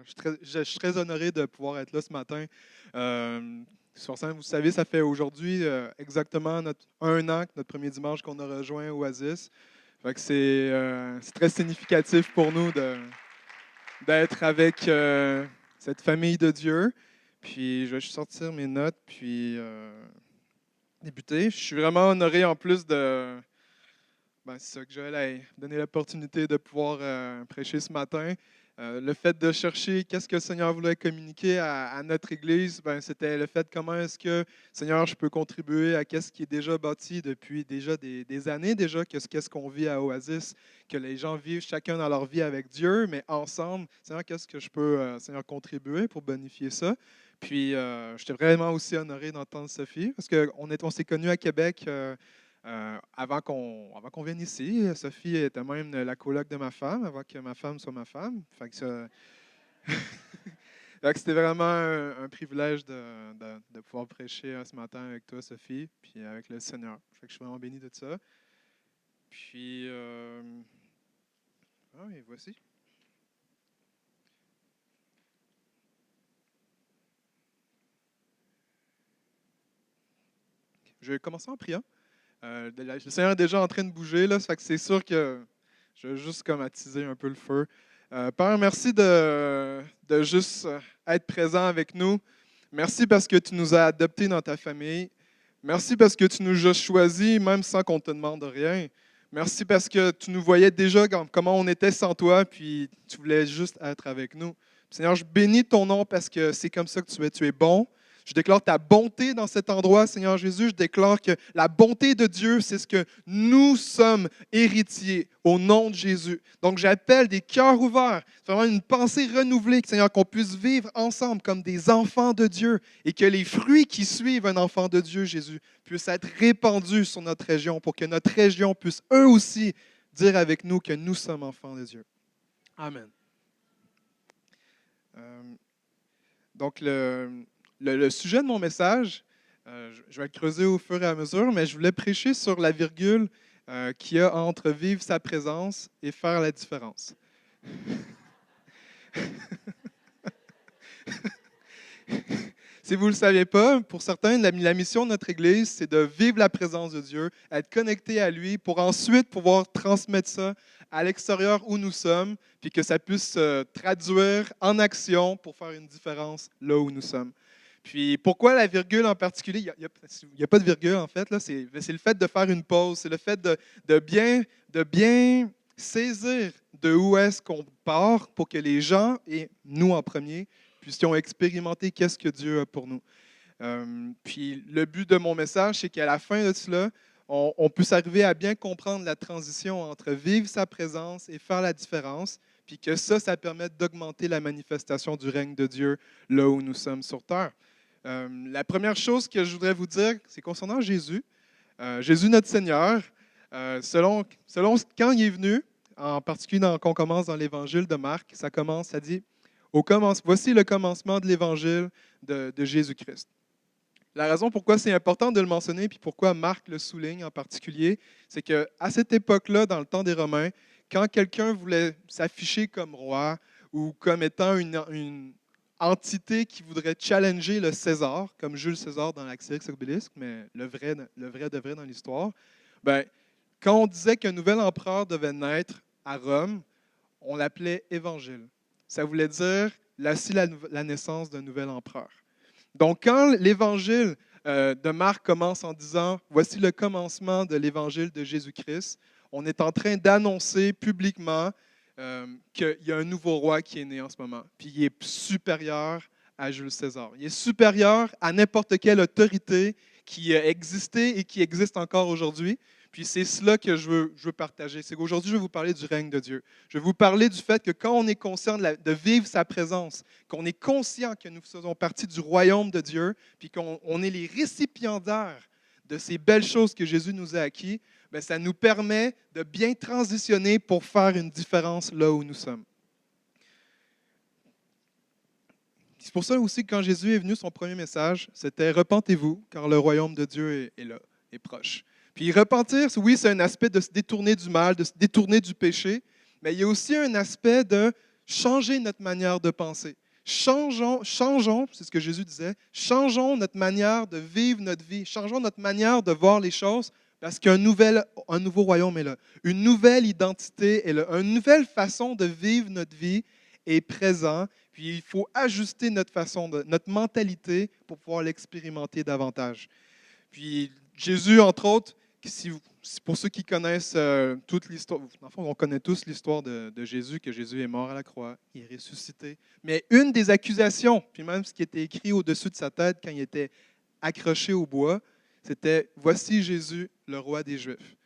Je suis très honoré de pouvoir être là ce matin. Sur scène, vous savez, ça fait aujourd'hui exactement un an que notre premier dimanche qu'on a rejoint Oasis. Fait que c'est très significatif pour nous d'être avec cette famille de Dieu. Puis je vais juste sortir mes notes, puis débuter. Je suis vraiment honoré en plus c'est ça que Joël a donné l'opportunité de pouvoir prêcher ce matin. Le fait de chercher qu'est-ce que le Seigneur voulait communiquer à notre Église, c'était le fait comment est-ce que, Seigneur, je peux contribuer à qu'est-ce qui est déjà bâti depuis déjà des années déjà, qu'est-ce qu'on vit à Oasis, que les gens vivent chacun dans leur vie avec Dieu, mais ensemble, Seigneur, qu'est-ce que je peux, Seigneur, contribuer pour bonifier ça. Puis, j'étais vraiment aussi honoré d'entendre Sophie, parce qu'on s'est connus à Québec. Avant qu'on vienne ici, Sophie était même la coloc de ma femme, avant que ma femme soit ma femme. Fait que c'était vraiment un privilège de pouvoir prêcher ce matin avec toi, Sophie, puis avec le Seigneur. Fait que je suis vraiment béni de ça. Puis, et voici. Je vais commencer en priant. Le Seigneur est déjà en train de bouger, là, ça fait que c'est sûr que je vais juste comme attiser un peu le feu. Père, merci de juste être présent avec nous. Merci parce que tu nous as adoptés dans ta famille. Merci parce que tu nous as choisis même sans qu'on te demande rien. Merci parce que tu nous voyais déjà comment on était sans toi, puis tu voulais juste être avec nous. Seigneur, je bénis ton nom parce que c'est comme ça que tu es. Tu es bon. Je déclare ta bonté dans cet endroit, Seigneur Jésus. Je déclare que la bonté de Dieu, c'est ce que nous sommes héritiers au nom de Jésus. Donc, j'appelle des cœurs ouverts, vraiment une pensée renouvelée, Seigneur, qu'on puisse vivre ensemble comme des enfants de Dieu et que les fruits qui suivent un enfant de Dieu, Jésus, puissent être répandus sur notre région pour que notre région puisse eux aussi dire avec nous que nous sommes enfants de Dieu. Amen. Donc, le sujet de mon message, je vais le creuser au fur et à mesure, mais je voulais prêcher sur la virgule qu'il y a entre vivre sa présence et faire la différence. Si vous ne le savez pas, pour certains, la mission de notre Église, c'est de vivre la présence de Dieu, être connecté à lui pour ensuite pouvoir transmettre ça à l'extérieur où nous sommes, puis que ça puisse se traduire en action pour faire une différence là où nous sommes. Puis pourquoi la virgule en particulier? Il n'y a pas de virgule en fait, là, c'est le fait de faire une pause, c'est le fait de bien saisir de où est-ce qu'on part pour que les gens, et nous en premier, puissions expérimenter qu'est-ce que Dieu a pour nous. Puis le but de mon message, c'est qu'à la fin de cela, on puisse arriver à bien comprendre la transition entre vivre sa présence et faire la différence, puis que ça permette d'augmenter la manifestation du règne de Dieu là où nous sommes sur terre. La première chose que je voudrais vous dire, c'est concernant Jésus. Jésus, notre Seigneur, selon quand il est venu, en particulier quand on commence dans l'Évangile de Marc, ça commence, ça dit, voici le commencement de l'Évangile de Jésus-Christ. La raison pourquoi c'est important de le mentionner, puis pourquoi Marc le souligne en particulier, c'est qu'à cette époque-là, dans le temps des Romains, quand quelqu'un voulait s'afficher comme roi ou comme étant une entité qui voudrait challenger le César, comme Jules César dans l'Astérix et Obélix, mais le vrai de vrai dans l'histoire, ben, quand on disait qu'un nouvel empereur devait naître à Rome, on l'appelait évangile. Ça voulait dire la naissance d'un nouvel empereur. Donc, quand l'évangile de Marc commence en disant « Voici le commencement de l'évangile de Jésus-Christ », on est en train d'annoncer publiquement qu'il y a un nouveau roi qui est né en ce moment. Puis il est supérieur à Jules César. Il est supérieur à n'importe quelle autorité qui a existé et qui existe encore aujourd'hui. Puis c'est cela que je veux partager. C'est qu'aujourd'hui, je vais vous parler du règne de Dieu. Je vais vous parler du fait que quand on est conscient de vivre sa présence, qu'on est conscient que nous faisons partie du royaume de Dieu, puis qu'on est les récipiendaires de ces belles choses que Jésus nous a acquis, bien, ça nous permet de bien transitionner pour faire une différence là où nous sommes. C'est pour ça aussi que quand Jésus est venu, son premier message, c'était « Repentez-vous, car le royaume de Dieu est là, est proche ». Puis repentir, oui, c'est un aspect de se détourner du mal, de se détourner du péché, mais il y a aussi un aspect de changer notre manière de penser. Changeons, c'est ce que Jésus disait, changeons notre manière de vivre notre vie, changeons notre manière de voir les choses, parce un nouveau royaume est là. Une nouvelle identité est là. Une nouvelle façon de vivre notre vie est présente. Puis il faut ajuster notre mentalité pour pouvoir l'expérimenter davantage. Puis Jésus, entre autres, pour ceux qui connaissent toute l'histoire, en fait, on connaît tous l'histoire de Jésus, que Jésus est mort à la croix, il est ressuscité. Mais une des accusations, puis même ce qui était écrit au-dessus de sa tête quand il était accroché au bois, c'était « Voici Jésus, le roi des Juifs ».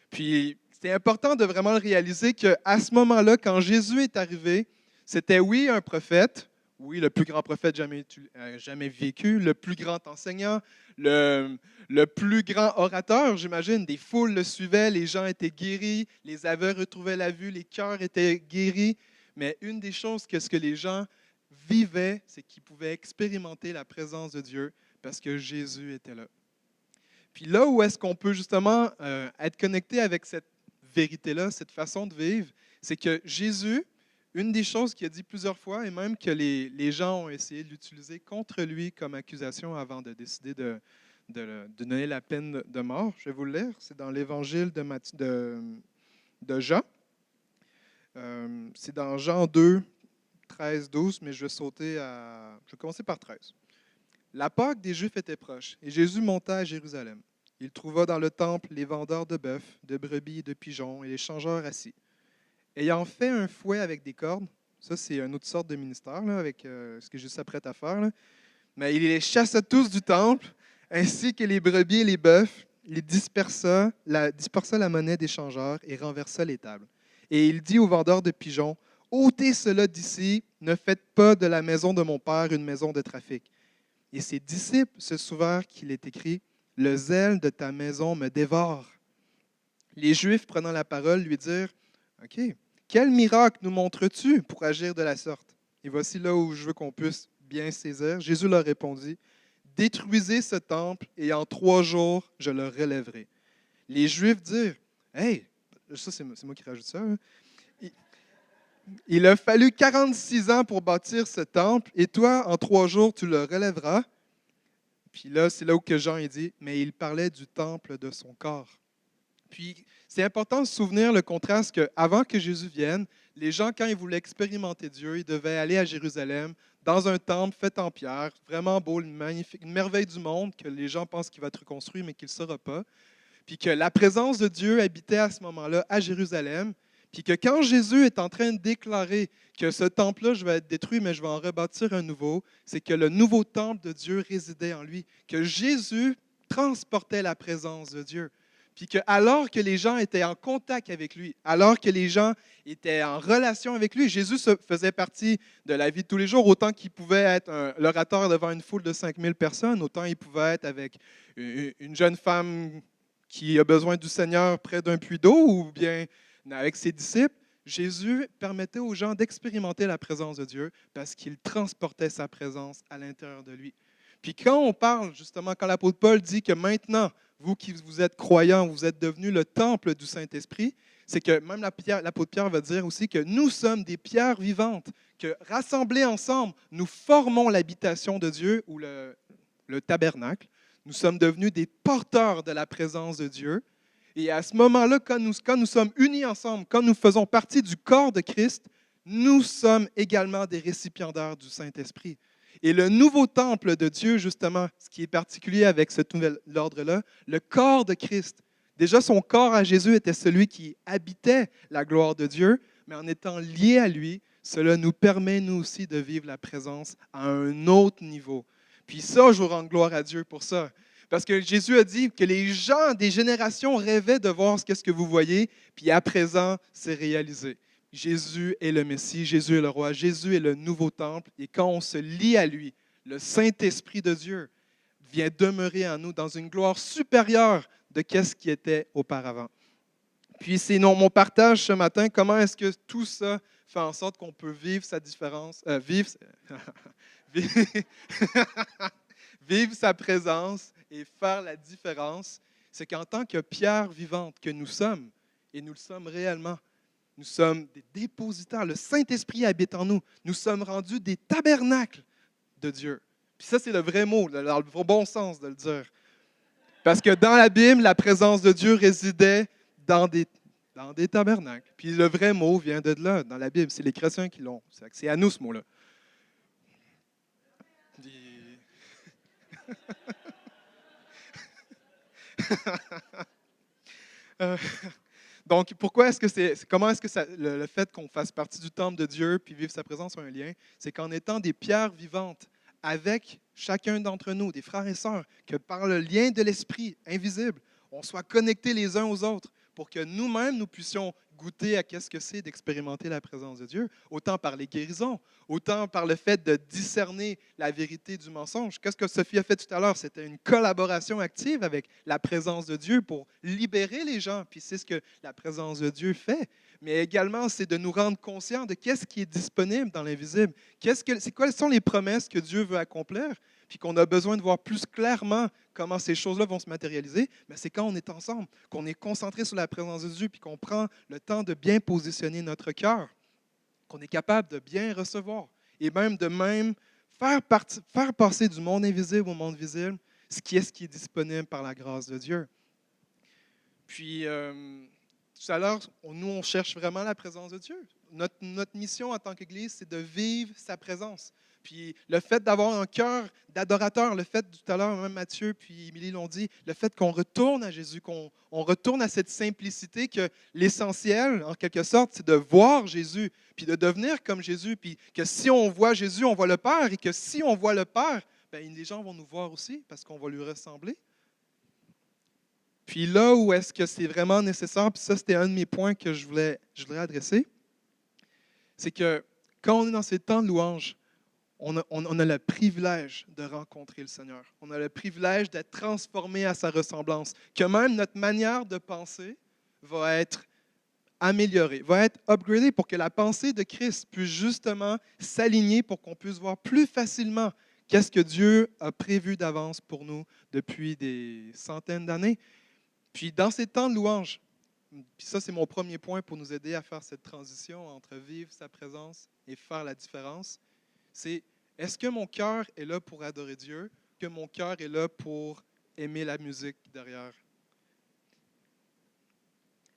Puis c'est important de vraiment le réaliser qu'à ce moment-là, quand Jésus est arrivé, c'était oui un prophète, oui le plus grand prophète jamais vécu, le plus grand enseignant, le plus grand orateur, j'imagine. Des foules le suivaient, les gens étaient guéris, les aveugles retrouvaient la vue, les cœurs étaient guéris. Mais une des choses que ce que les gens vivaient, c'est qu'ils pouvaient expérimenter la présence de Dieu parce que Jésus était là. Puis là où est-ce qu'on peut justement être connecté avec cette vérité-là, cette façon de vivre, c'est que Jésus, une des choses qu'il a dit plusieurs fois, et même que les gens ont essayé de l'utiliser contre lui comme accusation avant de décider de donner la peine de mort, je vais vous le lire, c'est dans l'Évangile de Jean. C'est dans Jean 2, 13, 12, mais je vais commencer par 13. La Pâque des Juifs était proche, et Jésus monta à Jérusalem. Il trouva dans le temple les vendeurs de bœufs, de brebis et de pigeons, et les changeurs assis. Ayant fait un fouet avec des cordes, ça c'est une autre sorte de ministère, là, avec ce que Jésus s'apprête à faire, là. Mais il les chassa tous du temple, ainsi que les brebis et les bœufs, il dispersa la monnaie des changeurs et renversa les tables. Et il dit aux vendeurs de pigeons, « Ôtez cela d'ici, ne faites pas de la maison de mon Père une maison de trafic. » Et ses disciples se souvinrent qu'il est écrit, « Le zèle de ta maison me dévore. » Les Juifs, prenant la parole, lui dirent, « OK, quel miracle nous montres-tu pour agir de la sorte? » Et voici là où je veux qu'on puisse bien saisir. Jésus leur répondit, « Détruisez ce temple et en 3 jours, je le relèverai. » Les Juifs dirent, « Hey, ça c'est moi qui rajoute ça, hein. Il a fallu 46 ans pour bâtir ce temple et toi, en 3 jours, tu le relèveras. » Puis là, c'est là où que Jean dit, mais il parlait du temple de son corps. Puis, c'est important de se souvenir le contraste qu'avant que Jésus vienne, les gens, quand ils voulaient expérimenter Dieu, ils devaient aller à Jérusalem, dans un temple fait en pierre, vraiment beau, une merveille du monde, que les gens pensent qu'il va être reconstruit, mais qu'il ne sera pas. Puis que la présence de Dieu habitait à ce moment-là à Jérusalem. Puis que quand Jésus est en train de déclarer que ce temple-là, je vais être détruit, mais je vais en rebâtir un nouveau, c'est que le nouveau temple de Dieu résidait en lui, que Jésus transportait la présence de Dieu. Puis que alors que les gens étaient en contact avec lui, alors que les gens étaient en relation avec lui, Jésus faisait partie de la vie de tous les jours, autant qu'il pouvait être l'orateur devant une foule de 5000 personnes, autant il pouvait être avec une jeune femme qui a besoin du Seigneur près d'un puits d'eau, ou bien avec ses disciples. Jésus permettait aux gens d'expérimenter la présence de Dieu parce qu'il transportait sa présence à l'intérieur de lui. Puis quand on parle, justement, quand l'apôtre Paul dit que maintenant, vous qui vous êtes croyants, vous êtes devenus le temple du Saint-Esprit, c'est que même l'apôtre Pierre va dire aussi que nous sommes des pierres vivantes, que rassemblés ensemble, nous formons l'habitation de Dieu ou le tabernacle. Nous sommes devenus des porteurs de la présence de Dieu. Et à ce moment-là, quand nous sommes unis ensemble, quand nous faisons partie du corps de Christ, nous sommes également des récipiendaires du Saint-Esprit. Et le nouveau temple de Dieu, justement, ce qui est particulier avec ce nouvel ordre-là, le corps de Christ. Déjà, son corps à Jésus était celui qui habitait la gloire de Dieu, mais en étant lié à lui, cela nous permet, nous aussi, de vivre la présence à un autre niveau. Puis ça, je vous rends gloire à Dieu pour ça. Parce que Jésus a dit que les gens des générations rêvaient de voir ce que vous voyez, puis à présent, c'est réalisé. Jésus est le Messie, Jésus est le roi, Jésus est le nouveau temple. Et quand on se lie à lui, le Saint-Esprit de Dieu vient demeurer en nous dans une gloire supérieure de ce qui était auparavant. Puis c'est mon partage ce matin, comment est-ce que tout ça fait en sorte qu'on peut vivre sa différence, vivre sa présence et faire la différence, c'est qu'en tant que pierre vivante que nous sommes, et nous le sommes réellement, Nous sommes des dépositaires. Le Saint-Esprit habite en nous. Nous sommes rendus des tabernacles de Dieu. Puis ça, c'est le vrai mot, dans le bon sens de le dire. Parce que dans la Bible, la présence de Dieu résidait dans des tabernacles. Puis le vrai mot vient de là, dans la Bible. C'est les chrétiens qui l'ont. C'est à nous, ce mot-là. Euh, Donc, comment est-ce que le fait qu'on fasse partie du temple de Dieu puis vivre sa présence a un lien? C'est qu'en étant des pierres vivantes avec chacun d'entre nous, des frères et sœurs, que par le lien de l'esprit invisible, on soit connectés les uns aux autres pour que nous-mêmes, nous puissions goûter à qu'est-ce que c'est d'expérimenter la présence de Dieu, autant par les guérisons, autant par le fait de discerner la vérité du mensonge. Qu'est-ce que Sophie a fait tout à l'heure? C'était une collaboration active avec la présence de Dieu pour libérer les gens, puis c'est ce que la présence de Dieu fait. Mais également, c'est de nous rendre conscients de qu'est-ce qui est disponible dans l'invisible. Quelles sont les promesses que Dieu veut accomplir, puis qu'on a besoin de voir plus clairement comment ces choses-là vont se matérialiser, mais c'est quand on est ensemble, qu'on est concentré sur la présence de Dieu, puis qu'on prend le temps de bien positionner notre cœur, qu'on est capable de bien recevoir, et même de faire passer du monde invisible au monde visible, ce qui est disponible par la grâce de Dieu. Puis, tout à l'heure, nous, on cherche vraiment la présence de Dieu. Notre mission en tant qu'Église, c'est de vivre sa présence. Puis le fait d'avoir un cœur d'adorateur, le fait, tout à l'heure, même Mathieu puis Émilie l'ont dit, le fait qu'on retourne à Jésus, qu'on retourne à cette simplicité que l'essentiel, en quelque sorte, c'est de voir Jésus, puis de devenir comme Jésus, puis que si on voit Jésus, on voit le Père, et que si on voit le Père, bien, les gens vont nous voir aussi parce qu'on va lui ressembler. Puis là où est-ce que c'est vraiment nécessaire, puis ça, c'était un de mes points que je voulais adresser, c'est que quand on est dans ces temps de louange, on a le privilège de rencontrer le Seigneur. On a le privilège d'être transformé à sa ressemblance, que même notre manière de penser va être améliorée, va être upgradée pour que la pensée de Christ puisse justement s'aligner pour qu'on puisse voir plus facilement qu'est-ce que Dieu a prévu d'avance pour nous depuis des centaines d'années. Puis dans ces temps de louange, puis ça c'est mon premier point pour nous aider à faire cette transition entre vivre sa présence et faire la différence, c'est est-ce que mon cœur est là pour adorer Dieu, que mon cœur est là pour aimer la musique derrière?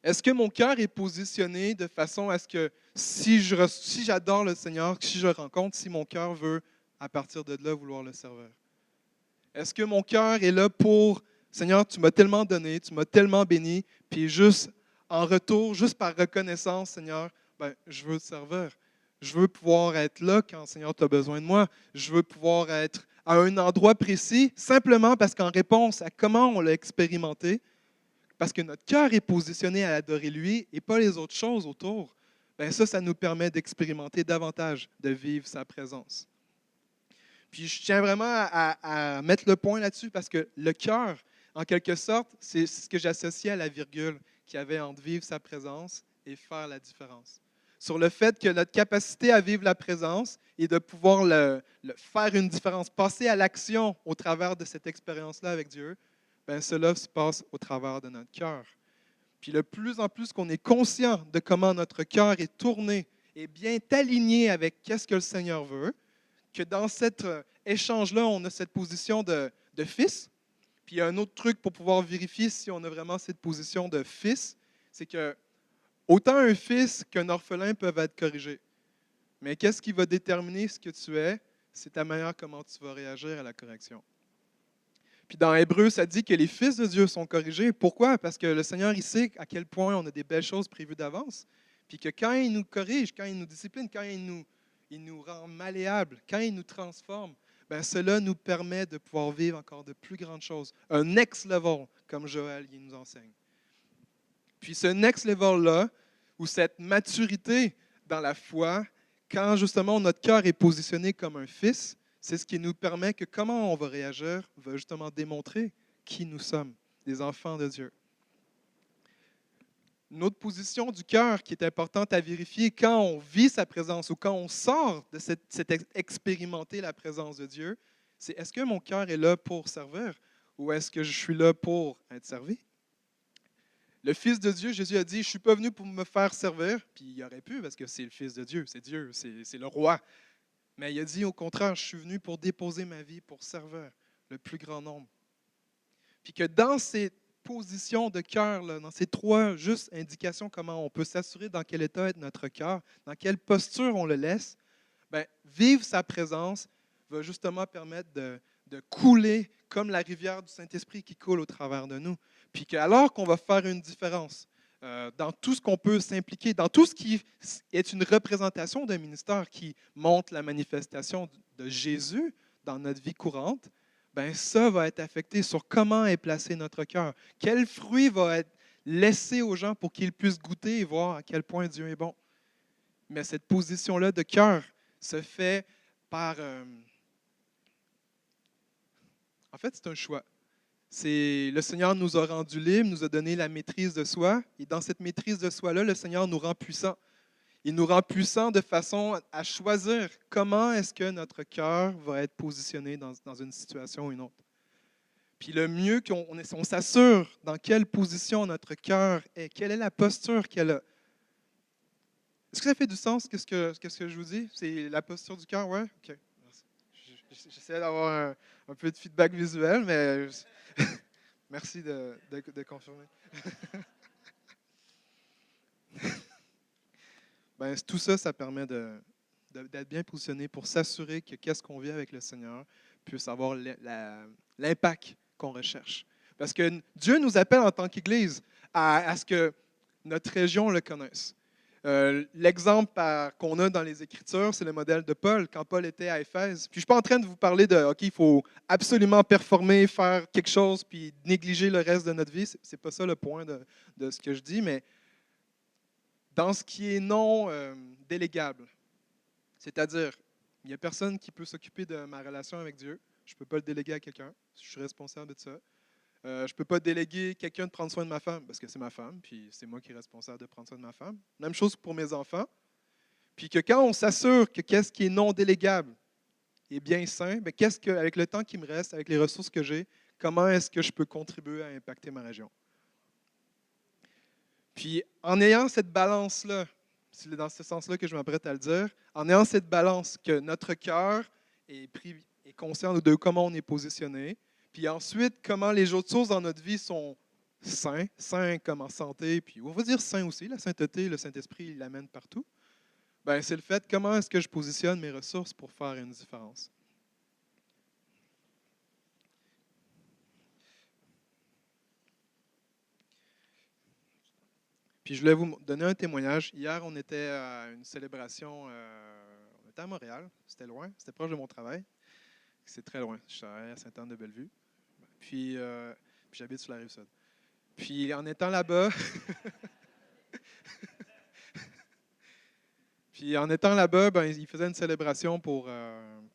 Est-ce que mon cœur est positionné de façon à ce que si j'adore le Seigneur, si je le rencontre, si mon cœur veut à partir de là vouloir le servir? Est-ce que mon cœur est là pour Seigneur, tu m'as tellement donné, tu m'as tellement béni, puis juste en retour, juste par reconnaissance, Seigneur, ben, je veux te servir. Je veux pouvoir être là quand, Seigneur, tu as besoin de moi. Je veux pouvoir être à un endroit précis, simplement parce qu'en réponse à comment on l'a expérimenté, parce que notre cœur est positionné à adorer lui et pas les autres choses autour, ben ça nous permet d'expérimenter davantage, de vivre sa présence. Puis je tiens vraiment à mettre le point là-dessus parce que le cœur, en quelque sorte, c'est ce que j'associe à la virgule qu'il y avait entre vivre sa présence et faire la différence. Sur le fait que notre capacité à vivre la présence et de pouvoir faire une différence, passer à l'action au travers de cette expérience-là avec Dieu, bien, cela se passe au travers de notre cœur. Puis de plus en plus qu'on est conscient de comment notre cœur est tourné et bien aligné avec qu'est-ce que le Seigneur veut, que dans cet échange-là, on a cette position de fils. Puis il y a un autre truc pour pouvoir vérifier si on a vraiment cette position de fils, c'est que autant un fils qu'un orphelin peuvent être corrigés. Mais qu'est-ce qui va déterminer ce que tu es? C'est ta manière comment tu vas réagir à la correction. Puis dans Hébreu, ça dit que les fils de Dieu sont corrigés. Pourquoi? Parce que le Seigneur, il sait à quel point on a des belles choses prévues d'avance. Puis que quand il nous corrige, quand il nous discipline, quand il nous rend malléables, quand il nous transforme, bien, cela nous permet de pouvoir vivre encore de plus grandes choses. Un next level, comme Joël il nous enseigne. Puis ce next level-là, ou cette maturité dans la foi, quand justement notre cœur est positionné comme un fils, c'est ce qui nous permet que comment on va réagir va justement démontrer qui nous sommes, des enfants de Dieu. Une autre position du cœur qui est importante à vérifier quand on vit sa présence ou quand on sort de cette expérimenter la présence de Dieu, c'est est-ce que mon cœur est là pour servir ou est-ce que je suis là pour être servi? Le Fils de Dieu, Jésus a dit, je ne suis pas venu pour me faire servir. Puis il aurait pu, parce que c'est le Fils de Dieu, c'est le roi. Mais il a dit au contraire, je suis venu pour déposer ma vie, pour servir le plus grand nombre. Puis que dans ces positions de cœur, là, dans ces trois justes indications, comment on peut s'assurer dans quel état est notre cœur, dans quelle posture on le laisse, ben, vivre sa présence va justement permettre de couler comme la rivière du Saint-Esprit qui coule au travers de nous. Puis qu'alors qu'on va faire une différence dans tout ce qu'on peut s'impliquer, dans tout ce qui est une représentation d'un ministère qui montre la manifestation de Jésus dans notre vie courante, ben ça va être affecté sur comment est placé notre cœur. Quel fruit va être laissé aux gens pour qu'ils puissent goûter et voir à quel point Dieu est bon. Mais cette position-là de cœur se fait par... en fait, c'est un choix. Le Seigneur nous a rendus libres, nous a donné la maîtrise de soi. Et dans cette maîtrise de soi-là, le Seigneur nous rend puissants. Il nous rend puissants de façon à choisir comment est-ce que notre cœur va être positionné dans une situation ou une autre. Puis le mieux on s'assure dans quelle position notre cœur est, quelle est la posture qu'elle a. Est-ce que ça fait du sens, qu'est-ce que je vous dis? C'est la posture du cœur, ouais? OK. Merci. J'essaie d'avoir un peu de feedback visuel, mais merci de confirmer. Ben, tout ça, ça permet d'être bien positionné pour s'assurer que qu'est-ce qu'on vit avec le Seigneur puisse avoir l'impact qu'on recherche. Parce que Dieu nous appelle en tant qu'Église à ce que notre région le connaisse. L'exemple qu'on a dans les Écritures, c'est le modèle de Paul, quand Paul était à Éphèse. Puis je ne suis pas en train de vous parler de, OK, il faut absolument performer, faire quelque chose, puis négliger le reste de notre vie. Ce n'est pas ça le point de ce que je dis, mais dans ce qui est non délégable. C'est-à-dire, il n'y a personne qui peut s'occuper de ma relation avec Dieu. Je ne peux pas le déléguer à quelqu'un. Je suis responsable de ça. Je ne peux pas déléguer quelqu'un de prendre soin de ma femme parce que c'est ma femme, puis c'est moi qui est responsable de prendre soin de ma femme. Même chose pour mes enfants. Puis que quand on s'assure que qu'est-ce qui est non délégable est bien sain, bien, avec le temps qui me reste, avec les ressources que j'ai, comment est-ce que je peux contribuer à impacter ma région? Puis en ayant cette balance-là, c'est dans ce sens-là que je m'apprête à le dire, en ayant cette balance que notre cœur est conscient de comment on est positionné, puis ensuite comment les autres choses dans notre vie sont sains comme en santé, puis on va dire sains aussi, la sainteté, le Saint-Esprit, il l'amène partout, ben, c'est le fait comment est-ce que je positionne mes ressources pour faire une différence. Puis je voulais vous donner un témoignage. Hier, on était à une célébration, on était à Montréal, c'était loin, c'était proche de mon travail. C'est très loin, je suis à Sainte-Anne-de-Bellevue. Puis j'habite sur la Rive-Sud. Puis en étant là-bas, ben, ils faisaient une célébration pour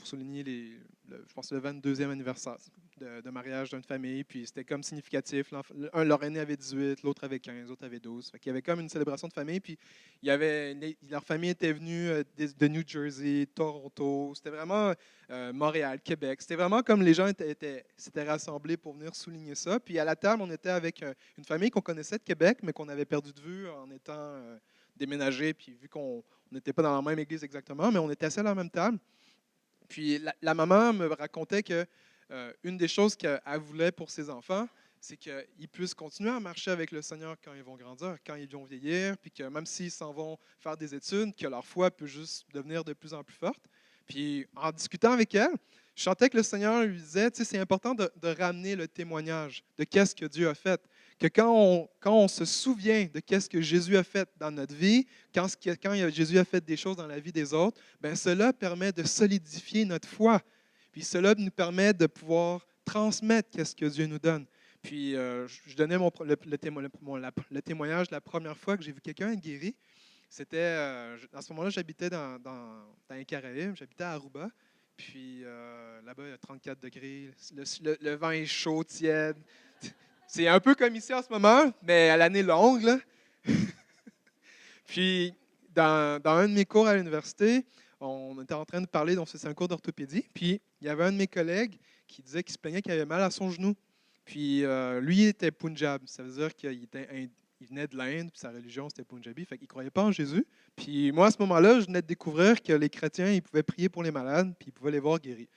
souligner je pense, le 22e anniversaire de mariage d'une famille. Puis c'était comme significatif. Leur aîné avait 18, l'autre avait 15, l'autre avait 12. Fait qu'il y avait comme une célébration de famille. Puis leur famille était venue de New Jersey, Toronto. C'était vraiment Montréal, Québec. C'était vraiment comme les gens s'étaient rassemblés pour venir souligner ça. Puis à la table, on était avec une famille qu'on connaissait de Québec, mais qu'on avait perdu de vue en étant déménagés. Puis vu qu'on n'était pas dans la même église exactement, mais on était assis à la même table. Puis la maman me racontait que une des choses qu'elle voulait pour ses enfants, c'est qu'ils puissent continuer à marcher avec le Seigneur quand ils vont grandir, quand ils vont vieillir, puis que même s'ils s'en vont faire des études, que leur foi peut juste devenir de plus en plus forte. Puis en discutant avec elle, je sentais que le Seigneur lui disait, tu sais, c'est important de ramener le témoignage de qu'est-ce que Dieu a fait. Que quand on se souvient de qu'est-ce que Jésus a fait dans notre vie, quand Jésus a fait des choses dans la vie des autres, bien, cela permet de solidifier notre foi. Puis cela nous permet de pouvoir transmettre qu'est-ce que Dieu nous donne. Puis je donnais le témoignage la première fois que j'ai vu quelqu'un être guéri. C'était, à ce moment-là, j'habitais dans les Caraïbes, j'habitais à Aruba. Puis là-bas, il y a 34 degrés, le vent est chaud, tiède. C'est un peu comme ici en ce moment, mais à l'année longue, là. Puis, dans un de mes cours à l'université, on était en train de parler, donc c'est un cours d'orthopédie, puis il y avait un de mes collègues qui disait qu'il se plaignait qu'il avait mal à son genou. Puis, lui, il était Punjab, ça veut dire qu'il il venait de l'Inde, puis sa religion, c'était Punjabi, fait qu'il ne croyait pas en Jésus. Puis moi, à ce moment-là, je venais de découvrir que les chrétiens, ils pouvaient prier pour les malades, puis ils pouvaient les voir guéris.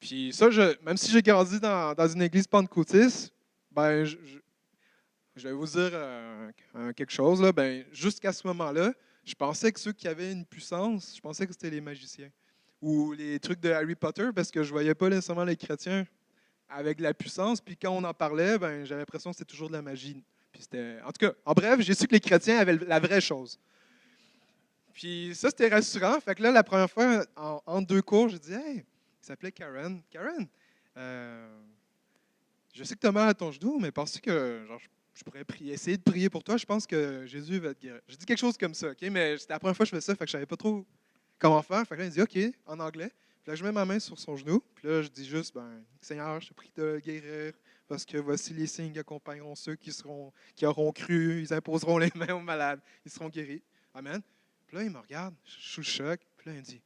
Puis ça, même si j'ai grandi dans une église pentecôtiste, ben, je vais vous dire quelque chose, là, ben, jusqu'à ce moment-là, je pensais que ceux qui avaient une puissance, je pensais que c'était les magiciens ou les trucs de Harry Potter, parce que je ne voyais pas nécessairement les chrétiens avec de la puissance. Puis quand on en parlait, ben, j'avais l'impression que c'était toujours de la magie. Puis en tout cas, en bref, j'ai su que les chrétiens avaient la vraie chose. Puis ça, c'était rassurant. Fait que là, la première fois, entre deux cours, j'ai dit, hey, il s'appelait Karen. Karen, je sais que tu as mal à ton genou, mais penses-tu que genre, je pourrais essayer de prier pour toi? Je pense que Jésus va te guérir. J'ai dit quelque chose comme ça, OK? Mais c'était la première fois que je fais ça, fait que je ne savais pas trop comment faire. Fait que là, il dit, OK, en anglais. Puis là, je mets ma main sur son genou. Puis là, je dis juste, ben, Seigneur, je te prie de le guérir, parce que voici les signes qui accompagneront ceux qui auront cru. Ils imposeront les mains aux malades. Ils seront guéris. Amen. Puis là, il me regarde, je suis sous le choc. Puis là, il me dit,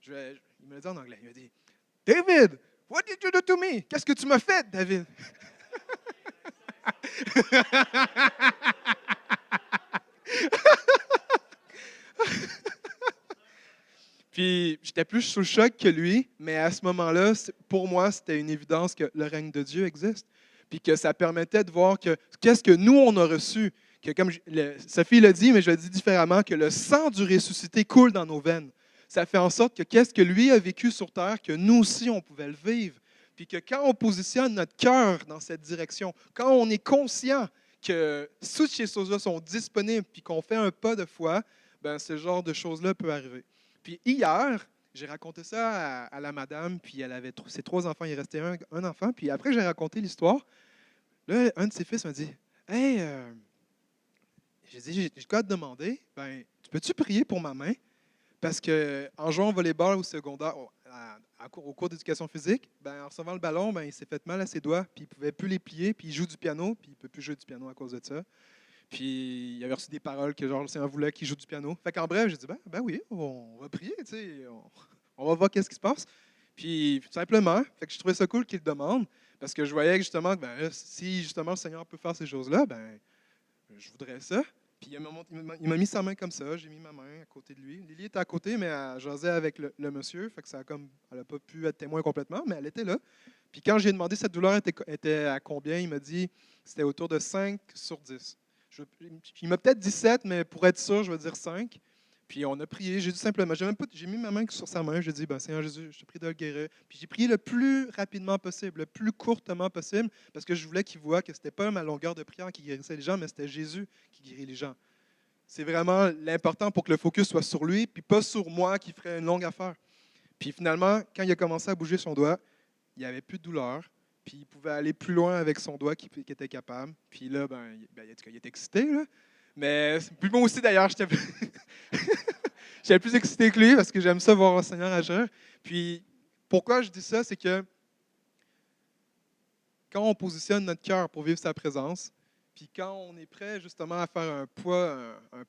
il me le dit en anglais, il me dit, David, what did you do to me? Qu'est-ce que tu m'as fait, David? Puis, j'étais plus sous le choc que lui, mais à ce moment-là, pour moi, c'était une évidence que le règne de Dieu existe. Puis que ça permettait de voir que qu'est-ce que nous, on a reçu. Que comme Sophie l'a dit, mais je le dis différemment, que le sang du ressuscité coule dans nos veines. Ça fait en sorte que qu'est-ce que lui a vécu sur terre, que nous aussi, on pouvait le vivre. Puis que quand on positionne notre cœur dans cette direction, quand on est conscient que toutes ces choses-là sont disponibles, puis qu'on fait un pas de foi, ben, ce genre de choses-là peut arriver. Puis hier, j'ai raconté ça à la madame, puis elle avait ses trois enfants, il restait un enfant, puis après j'ai raconté l'histoire. Là, un de ses fils m'a dit, hey, j'ai dit, j'ai quoi te demander? Ben, tu peux-tu prier pour ma main? Parce qu'en jouant au volleyball au secondaire, au cours d'éducation physique, ben, en recevant le ballon, ben, il s'est fait mal à ses doigts, puis il ne pouvait plus les plier, puis il joue du piano, puis il ne peut plus jouer du piano à cause de ça. Puis il avait reçu des paroles que genre le Seigneur voulait qu'il joue du piano. Fait qu'en bref, j'ai dit, ben oui, on va prier, tu sais, on va voir qu'est-ce qui se passe. Puis simplement, fait que je trouvais ça cool qu'il le demande, parce que je voyais que justement, ben, si justement le Seigneur peut faire ces choses-là, ben je voudrais ça. Puis il m'a mis sa main comme ça, j'ai mis ma main à côté de lui. Lily était à côté, mais elle jasait avec le monsieur, fait que elle n'a pas pu être témoin complètement, mais elle était là. Puis quand j'ai demandé cette douleur était à combien, il m'a dit c'était autour de 5 sur 10. Il m'a peut-être dit 7, mais pour être sûr, je vais dire 5. Puis on a prié. J'ai dit simplement, j'ai mis ma main sur sa main. J'ai dit, ben, Seigneur Jésus, je te prie de le guérir. Puis j'ai prié le plus rapidement possible, le plus courtement possible, parce que je voulais qu'il voie que ce n'était pas ma longueur de prière qui guérissait les gens, mais c'était Jésus qui guérit les gens. C'est vraiment l'important pour que le focus soit sur lui, puis pas sur moi qui ferait une longue affaire. Puis finalement, quand il a commencé à bouger son doigt, il n'y avait plus de douleur. Puis il pouvait aller plus loin avec son doigt qu'il était capable. Puis là, il était excité. Là. Mais puis moi aussi, d'ailleurs, j'étais plus excité que lui parce que j'aime ça voir le Seigneur agir. Puis pourquoi je dis ça, c'est que quand on positionne notre cœur pour vivre sa présence, puis quand on est prêt justement à faire un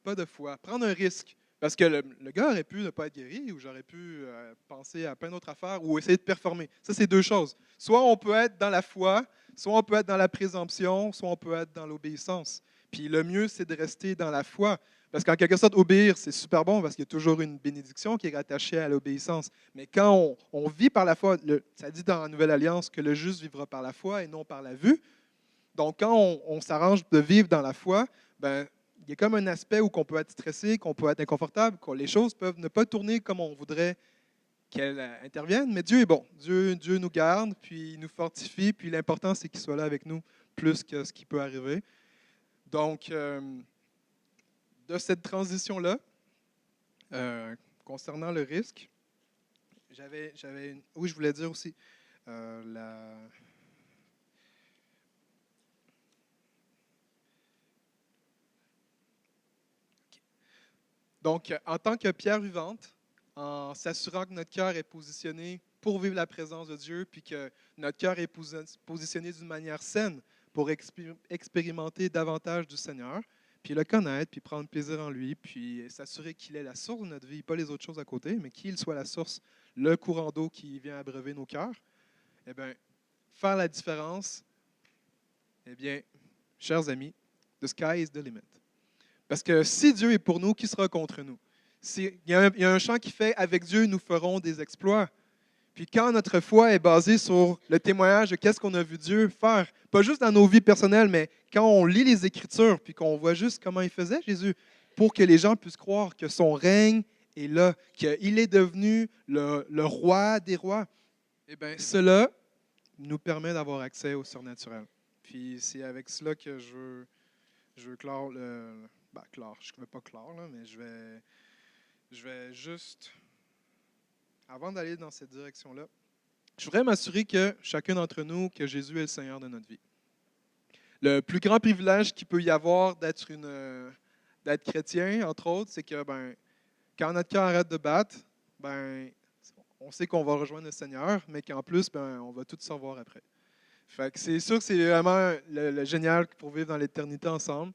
pas de foi, prendre un risque, parce que le gars aurait pu ne pas être guéri, ou j'aurais pu penser à plein d'autres affaires, ou essayer de performer. Ça, c'est deux choses. Soit on peut être dans la foi, soit on peut être dans la présomption, soit on peut être dans l'obéissance. Puis le mieux, c'est de rester dans la foi. Parce qu'en quelque sorte, obéir, c'est super bon parce qu'il y a toujours une bénédiction qui est rattachée à l'obéissance. Mais quand on vit par la foi, ça dit dans la Nouvelle Alliance que le juste vivra par la foi et non par la vue. Donc, quand on s'arrange de vivre dans la foi, ben, il y a comme un aspect où on peut être stressé, qu'on peut être inconfortable, que les choses peuvent ne pas tourner comme on voudrait qu'elles interviennent. Mais Dieu est bon. Dieu nous garde, puis il nous fortifie, puis l'important, c'est qu'il soit là avec nous plus que ce qui peut arriver. Donc, de cette transition-là, concernant le risque, oui, je voulais dire aussi, Donc, en tant que pierre vivante, en s'assurant que notre cœur est positionné pour vivre la présence de Dieu, puis que notre cœur est positionné d'une manière saine pour expérimenter davantage du Seigneur, puis le connaître, puis prendre plaisir en lui, puis s'assurer qu'il est la source de notre vie, pas les autres choses à côté, mais qu'il soit la source, le courant d'eau qui vient abreuver nos cœurs. Eh bien, faire la différence, eh bien, chers amis, The sky is the limit. Parce que si Dieu est pour nous, qui sera contre nous? Il y a un chant qui fait « Avec Dieu, nous ferons des exploits ». Puis quand notre foi est basée sur le témoignage de qu'est-ce qu'on a vu Dieu faire, pas juste dans nos vies personnelles, mais quand on lit les Écritures, puis qu'on voit juste comment il faisait Jésus, pour que les gens puissent croire que son règne est là, qu'il est devenu le roi des rois, eh bien, cela nous permet d'avoir accès au surnaturel. Puis c'est avec cela que je veux clore je ne veux pas clore, là, mais je vais juste, avant d'aller dans cette direction-là, je voudrais m'assurer que chacun d'entre nous, que Jésus est le Seigneur de notre vie. Le plus grand privilège qu'il peut y avoir d'être chrétien, entre autres, c'est que quand notre cœur arrête de battre, on sait qu'on va rejoindre le Seigneur, mais qu'en plus, on va tout savoir après. Fait que c'est sûr que c'est vraiment le génial pour vivre dans l'éternité ensemble.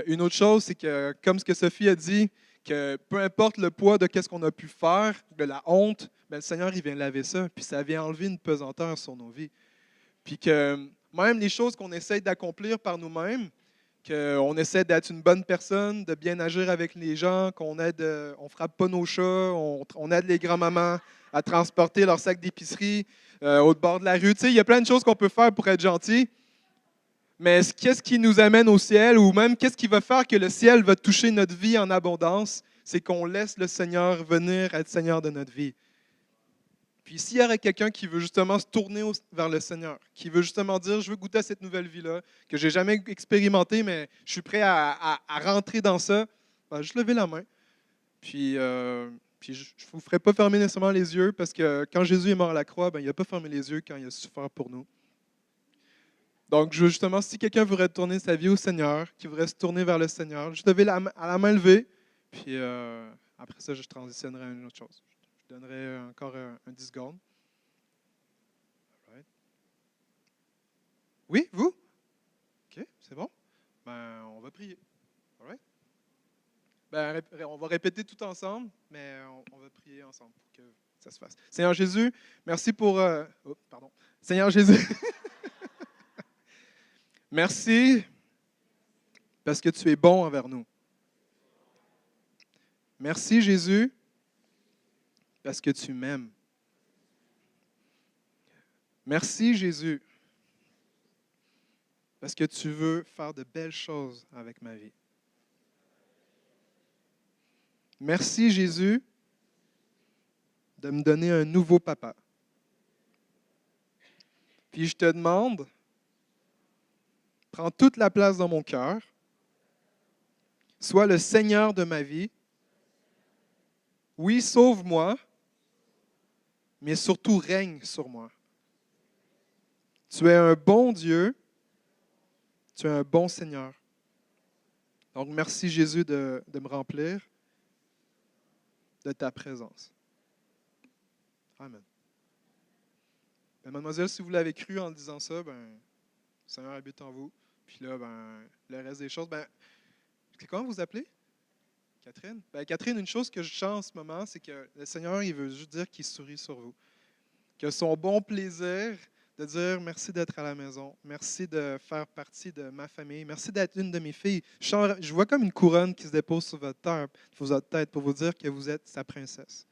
Une autre chose, c'est que, comme ce que Sophie a dit, que peu importe le poids de ce qu'on a pu faire, de la honte, le Seigneur, il vient laver ça, puis ça vient enlever une pesanteur sur nos vies. Puis que même les choses qu'on essaie d'accomplir par nous-mêmes, qu'on essaie d'être une bonne personne, de bien agir avec les gens, qu'on aide, on frappe pas nos chats, on aide les grands-mamans à transporter leur sac d'épicerie au bord de la rue. Tu sais, il y a plein de choses qu'on peut faire pour être gentil. Mais qu'est-ce qui nous amène au ciel, ou même qu'est-ce qui va faire que le ciel va toucher notre vie en abondance, c'est qu'on laisse le Seigneur venir être Seigneur de notre vie. Puis s'il y aurait quelqu'un qui veut justement se tourner vers le Seigneur, qui veut justement dire, je veux goûter à cette nouvelle vie-là, que je n'ai jamais expérimenté, mais je suis prêt à rentrer dans ça, juste lever la main. Puis je ne vous ferai pas fermer nécessairement les yeux, parce que quand Jésus est mort à la croix, il n'a pas fermé les yeux quand il a souffert pour nous. Donc, justement, si quelqu'un voudrait tourner sa vie au Seigneur, qui voudrait se tourner vers le Seigneur, juste lever à la main levée, puis après ça, je transitionnerai à une autre chose. Je donnerai encore un 10 secondes. Right. Oui, vous? OK, c'est bon. On va prier. All right. On va répéter tout ensemble, mais on va prier ensemble pour que ça se fasse. Seigneur Jésus, merci pour... pardon. Seigneur Jésus... Merci parce que tu es bon envers nous. Merci Jésus parce que tu m'aimes. Merci Jésus parce que tu veux faire de belles choses avec ma vie. Merci Jésus de me donner un nouveau papa. Puis je te demande, prends toute la place dans mon cœur, sois le Seigneur de ma vie. Oui, sauve-moi, mais surtout règne sur moi. Tu es un bon Dieu, tu es un bon Seigneur. Donc, merci Jésus de me remplir de ta présence. Amen. Mademoiselle, si vous l'avez cru en disant ça, le Seigneur habite en vous. Puis là, le reste des choses, comment vous appelez? Catherine? Catherine, une chose que je chante en ce moment, c'est que le Seigneur, il veut juste dire qu'il sourit sur vous. Que son bon plaisir de dire merci d'être à la maison, merci de faire partie de ma famille, merci d'être une de mes filles. Je vois comme une couronne qui se dépose sur votre tête pour vous dire que vous êtes sa princesse.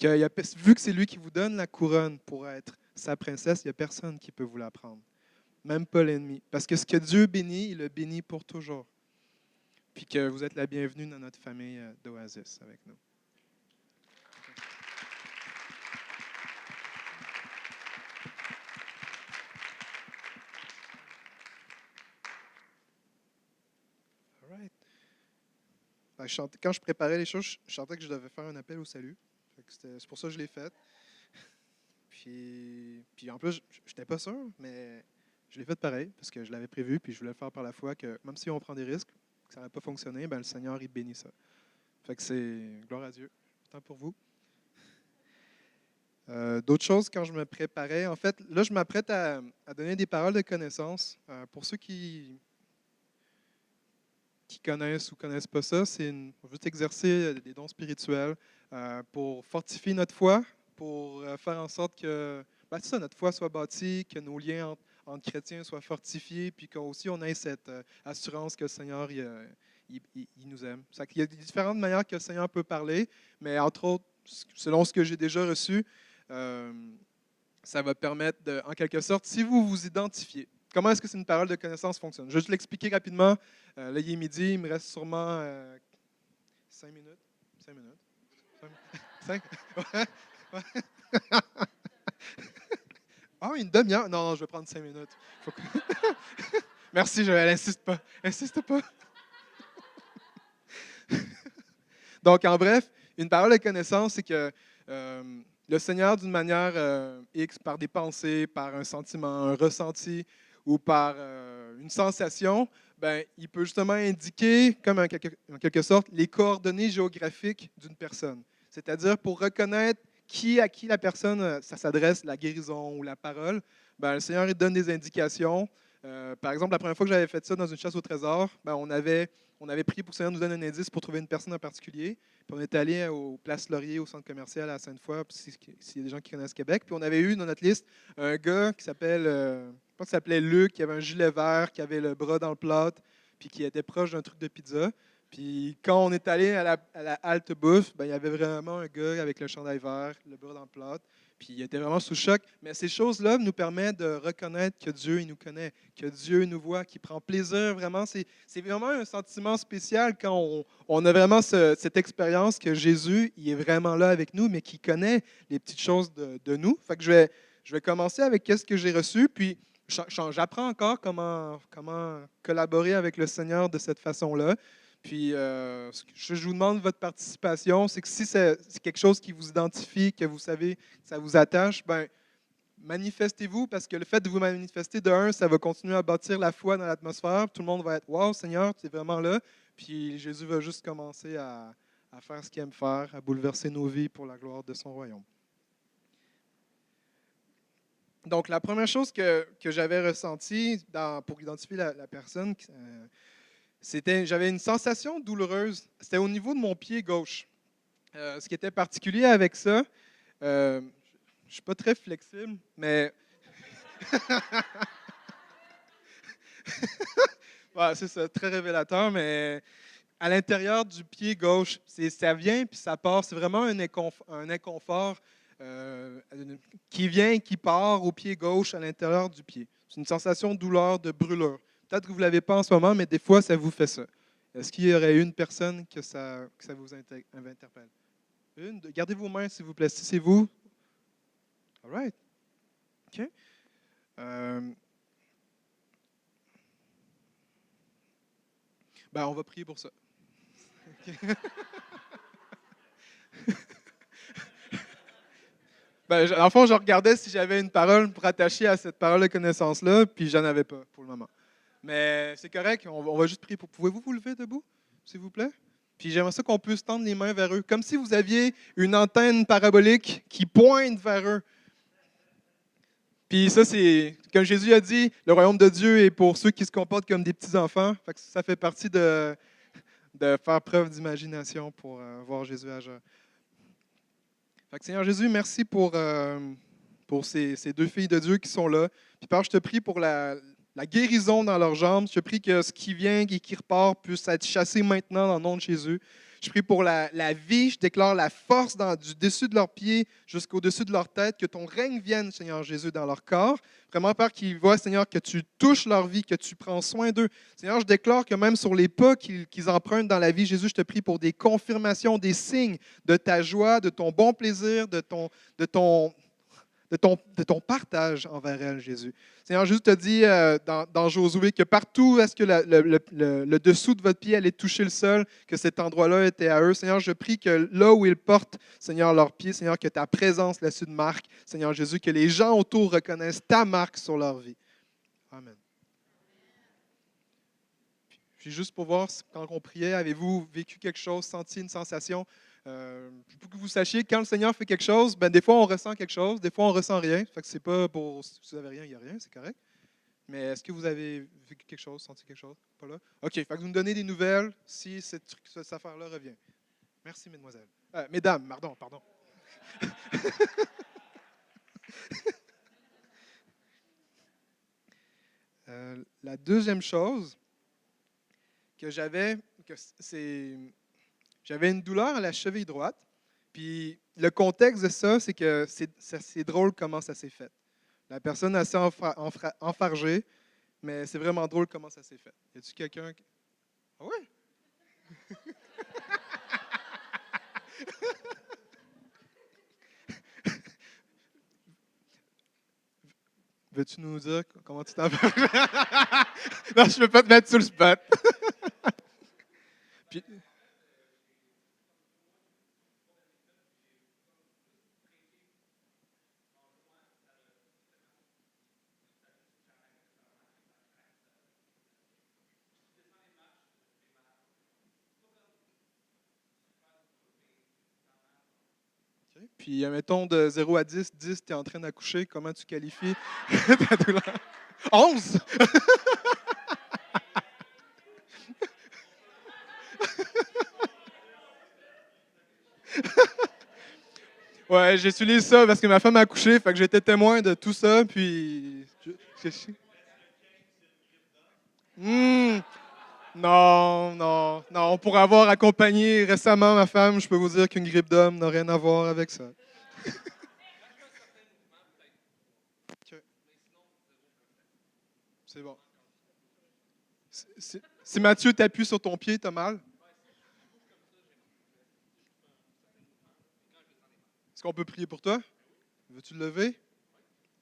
Vu que c'est lui qui vous donne la couronne pour être sa princesse, il n'y a personne qui peut vous la prendre, même pas l'ennemi. Parce que ce que Dieu bénit, il le bénit pour toujours. Puis que vous êtes la bienvenue dans notre famille d'Oasis avec nous. Quand je préparais les choses, je sentais que je devais faire un appel au salut. C'est pour ça que je l'ai fait. Puis en plus, je n'étais pas sûr, mais je l'ai fait pareil, parce que je l'avais prévu, puis je voulais le faire par la foi, que même si on prend des risques, que ça n'aurait pas fonctionné, le Seigneur, il bénit ça. Fait que c'est gloire à Dieu. Tant pour vous. D'autres choses, quand je me préparais, en fait, là, je m'apprête à donner des paroles de connaissance. Pour ceux qui connaissent ou ne connaissent pas ça, on veut juste exercer des dons spirituels pour fortifier notre foi, pour faire en sorte que notre foi soit bâtie, que nos liens entre chrétiens soit fortifié, puis qu'aussi on ait cette assurance que le Seigneur il nous aime. Il y a différentes manières que le Seigneur peut parler, mais entre autres, selon ce que j'ai déjà reçu, euh, ça va permettre, en quelque sorte, si vous vous identifiez. Comment est-ce que c'est une parole de connaissance fonctionne? Je vais juste l'expliquer rapidement. Là, il est midi, il me reste sûrement 5 minutes. 5 minutes. 5? Ouais, ouais. Ah, une demi-heure? Non, non, je vais prendre 5 minutes. Faut que- Merci, Joël, insiste pas. Insiste pas. Donc, en bref, une parole de connaissance, c'est que le Seigneur, d'une manière X, par des pensées, par un sentiment, un ressenti ou par une sensation, ben, il peut justement indiquer, comme en quelque sorte, les coordonnées géographiques d'une personne. C'est-à-dire pour reconnaître à qui la personne ça s'adresse, la guérison ou la parole, ben, le Seigneur il donne des indications. Par exemple, la première fois que j'avais fait ça dans une chasse au trésor, ben, on avait prié pour que le Seigneur nous donne un indice pour trouver une personne en particulier. Puis on est allé au Place Laurier, au centre commercial à Sainte-Foy, s'il y a des gens qui connaissent Québec. Puis on avait eu dans notre liste un gars qui s'appelle, je pense qu'il s'appelait Luc, qui avait un gilet vert, qui avait le bras dans le plâtre, puis qui était proche d'un truc de pizza. Puis quand on est allé à la halte bouffe, ben, il y avait vraiment un gars avec le chandail vert, le bras dans le plâtre. Puis il était vraiment sous choc. Mais ces choses-là nous permettent de reconnaître que Dieu il nous connaît, que Dieu nous voit, qu'il prend plaisir vraiment. C'est vraiment un sentiment spécial quand on a vraiment cette expérience que Jésus il est vraiment là avec nous, mais qu'il connaît les petites choses de nous. Fait que je vais commencer avec qu'est-ce que j'ai reçu, puis j'apprends encore comment collaborer avec le Seigneur de cette façon-là. Puis, ce que je vous demande votre participation, c'est que si c'est quelque chose qui vous identifie, que vous savez, que ça vous attache, ben, manifestez-vous parce que le fait de vous manifester, de un, ça va continuer à bâtir la foi dans l'atmosphère. Tout le monde va être Wow, Seigneur, tu es vraiment là. Puis Jésus va juste commencer à faire ce qu'il aime faire, à bouleverser nos vies pour la gloire de son royaume. Donc, la première chose que j'avais ressentie pour identifier la personne, j'avais une sensation douloureuse. C'était au niveau de mon pied gauche. Ce qui était particulier avec ça, je ne suis pas très flexible, mais ouais, c'est ça, très révélateur, mais à l'intérieur du pied gauche, ça vient puis ça part. C'est vraiment un inconfort qui vient et qui part au pied gauche à l'intérieur du pied. C'est une sensation de douleur, de brûlure. Peut-être que vous ne l'avez pas en ce moment, mais des fois, ça vous fait ça. Est-ce qu'il y aurait une personne que ça vous interpelle? Gardez vos mains, s'il vous plaît. Si c'est vous. All right. OK. Euh, on va prier pour ça. En fond, je regardais si j'avais une parole pour attacher à cette parole de connaissance-là, puis j'en avais pas pour le moment. Mais c'est correct, on va juste prier. Pouvez-vous vous lever debout, s'il vous plaît? Puis j'aimerais ça qu'on puisse tendre les mains vers eux, comme si vous aviez une antenne parabolique qui pointe vers eux. Puis ça, c'est, comme Jésus a dit, le royaume de Dieu est pour ceux qui se comportent comme des petits-enfants. Fait que ça fait partie de faire preuve d'imagination pour voir Jésus agir. Fait que Seigneur Jésus, merci pour ces deux filles de Dieu qui sont là. Puis Père, je te prie pour la guérison dans leurs jambes. Je te prie que ce qui vient et qui repart puisse être chassé maintenant dans le nom de Jésus. Je prie pour la vie. Je déclare la force du dessus de leurs pieds jusqu'au-dessus de leur tête. Que ton règne vienne, Seigneur Jésus, dans leur corps. Vraiment, Père, qu'ils voient, Seigneur, que tu touches leur vie, que tu prends soin d'eux. Seigneur, je déclare que même sur les pas qu'ils empruntent dans la vie, Jésus, je te prie pour des confirmations, des signes de ta joie, de ton bon plaisir, de ton partage envers elle, Jésus. Seigneur, Jésus te dit dans Josué que partout est-ce que le dessous de votre pied allait toucher le sol, que cet endroit-là était à eux. Seigneur, je prie que là où ils portent, Seigneur, leurs pieds, Seigneur, que ta présence là-dessus de marque, Seigneur Jésus, que les gens autour reconnaissent ta marque sur leur vie. Amen. Puis juste pour voir, quand on priait, avez-vous vécu quelque chose, senti une sensation? Pour que vous sachiez, quand le Seigneur fait quelque chose, des fois on ressent quelque chose, des fois on ressent rien. Fait que c'est pas pour si vous avez rien, il n'y a rien, c'est correct. Mais est-ce que vous avez vécu quelque chose, senti quelque chose? Pas là? OK, fait que vous me donnez des nouvelles si cette affaire-là revient. Merci, mesdemoiselles. Mesdames, pardon. la deuxième chose que j'avais, j'avais une douleur à la cheville droite. Puis le contexte de ça, c'est que c'est drôle comment ça s'est fait. La personne est assez enfargée, mais c'est vraiment drôle comment ça s'est fait. Y a-t-il quelqu'un qui... Ah ouais? Veux-tu nous dire comment tu t'enfarges? Non, je ne peux pas te mettre sur le spot. Puis, puis, mettons, de 0 à 10, 10, tu es en train d'accoucher. Comment tu qualifies ta douleur? 11! Ouais, j'utilise ça parce que ma femme a accouché, fait que j'étais témoin de tout ça, puis... Hmm, non, non, non. Pour avoir accompagné récemment ma femme, je peux vous dire qu'une grippe d'homme n'a rien à voir avec ça. OK, c'est bon. Si Mathieu t'appuie sur ton pied, t'as mal? Est-ce qu'on peut prier pour toi? Veux-tu le lever?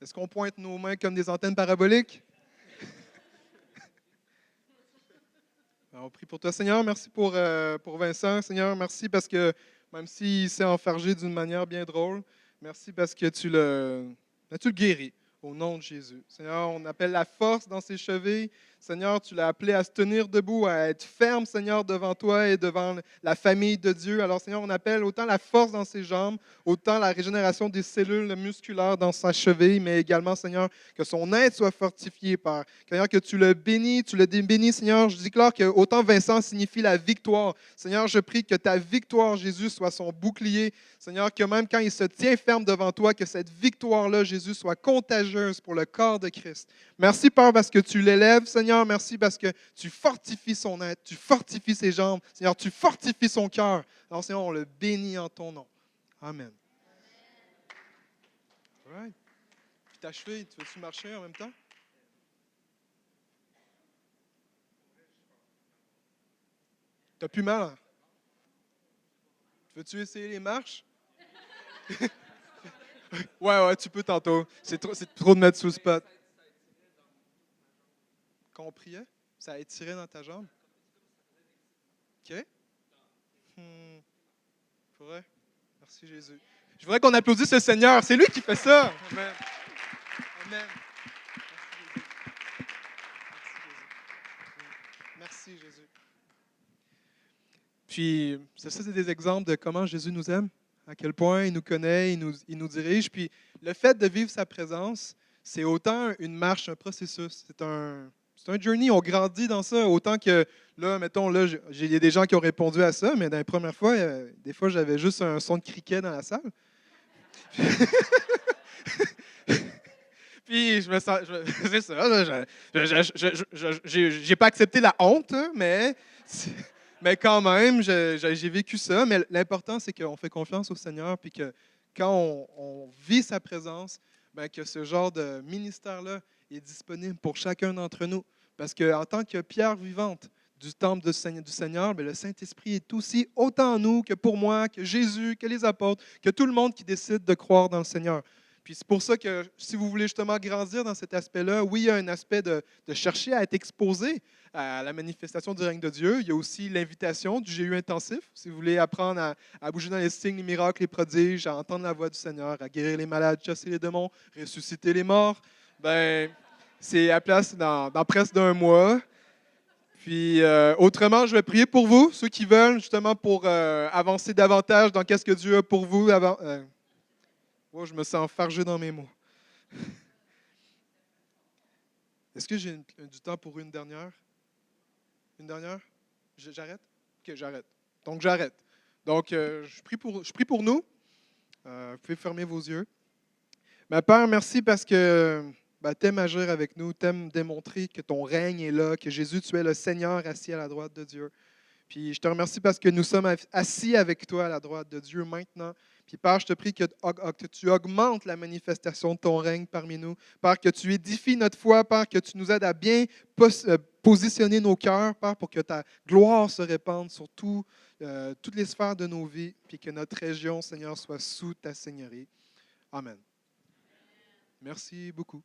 Est-ce qu'on pointe nos mains comme des antennes paraboliques? Alors, on prie pour toi, Seigneur. Merci pour Vincent. Seigneur, merci parce que même s'il s'est enfargé d'une manière bien drôle, merci parce que tu le guéris au nom de Jésus. Seigneur, on appelle la force dans ses chevilles. Seigneur, tu l'as appelé à se tenir debout, à être ferme, Seigneur, devant toi et devant la famille de Dieu. Alors, Seigneur, on appelle autant la force dans ses jambes, autant la régénération des cellules musculaires dans sa cheville, mais également, Seigneur, que son être soit fortifié par. Seigneur, que tu le bénis, Seigneur. Je déclare que autant Vincent signifie la victoire. Seigneur, je prie que ta victoire, Jésus, soit son bouclier. Seigneur, que même quand il se tient ferme devant toi, que cette victoire-là, Jésus, soit contagieuse pour le corps de Christ. Merci, Père, parce que tu l'élèves, Seigneur. Merci parce que tu fortifies son être, tu fortifies ses jambes. Seigneur, tu fortifies son cœur. Alors, Seigneur, on le bénit en ton nom. Amen. All right. Puis ta cheville, tu veux-tu marcher en même temps? T'as plus mal? Hein? Veux-tu essayer les marches? Ouais, tu peux tantôt. C'est trop de mettre sous le spot. Quand on priait, ça a étiré dans ta jambe. OK? Faudrait. Merci Jésus. Je voudrais qu'on applaudisse le Seigneur. C'est lui qui fait ça. Amen. Amen. Merci Jésus. Puis, ça, c'est des exemples de comment Jésus nous aime, à quel point il nous connaît, il nous dirige. Puis, le fait de vivre sa présence, c'est autant une marche, un processus. C'est un journey, on grandit dans ça. Autant que, là, mettons, là, il y a des gens qui ont répondu à ça, mais dans les premières fois, des fois, j'avais juste un son de criquet dans la salle. Puis, je me sens. C'est ça, j'ai pas accepté la honte, mais quand même, j'ai vécu ça. Mais l'important, c'est qu'on fait confiance au Seigneur, puis que quand on vit sa présence, ben, que ce genre de ministère-là est disponible pour chacun d'entre nous. Parce qu'en tant que pierre vivante du temple du Seigneur, ben, le Saint-Esprit est aussi autant en nous que pour moi, que Jésus, que les apôtres, que tout le monde qui décide de croire dans le Seigneur. Puis c'est pour ça que si vous voulez justement grandir dans cet aspect-là, oui, il y a un aspect de chercher à être exposé à la manifestation du règne de Dieu. Il y a aussi l'invitation du GU intensif. Si vous voulez apprendre à bouger dans les signes, les miracles, les prodiges, à entendre la voix du Seigneur, à guérir les malades, chasser les démons, ressusciter les morts, ben, c'est à place dans presque d'un mois. Puis autrement, je vais prier pour vous, ceux qui veulent justement pour avancer davantage dans qu'est-ce que Dieu a pour vous. Oh, je me sens enfargé dans mes mots. Est-ce que j'ai du temps pour une dernière? Une dernière? J'arrête? OK, j'arrête. Donc, j'arrête. Donc, je prie pour nous. Vous pouvez fermer vos yeux. Ma Père, merci parce que t'aimes agir avec nous, t'aimes démontrer que ton règne est là, que Jésus, tu es le Seigneur assis à la droite de Dieu. Puis je te remercie parce que nous sommes assis avec toi à la droite de Dieu maintenant. Puis Père, je te prie que tu augmentes la manifestation de ton règne parmi nous. Père, que tu édifies notre foi. Père, que tu nous aides à bien positionner nos cœurs, Père, pour que ta gloire se répande sur toutes les sphères de nos vies. Puis que notre région, Seigneur, soit sous ta seigneurie. Amen. Merci beaucoup.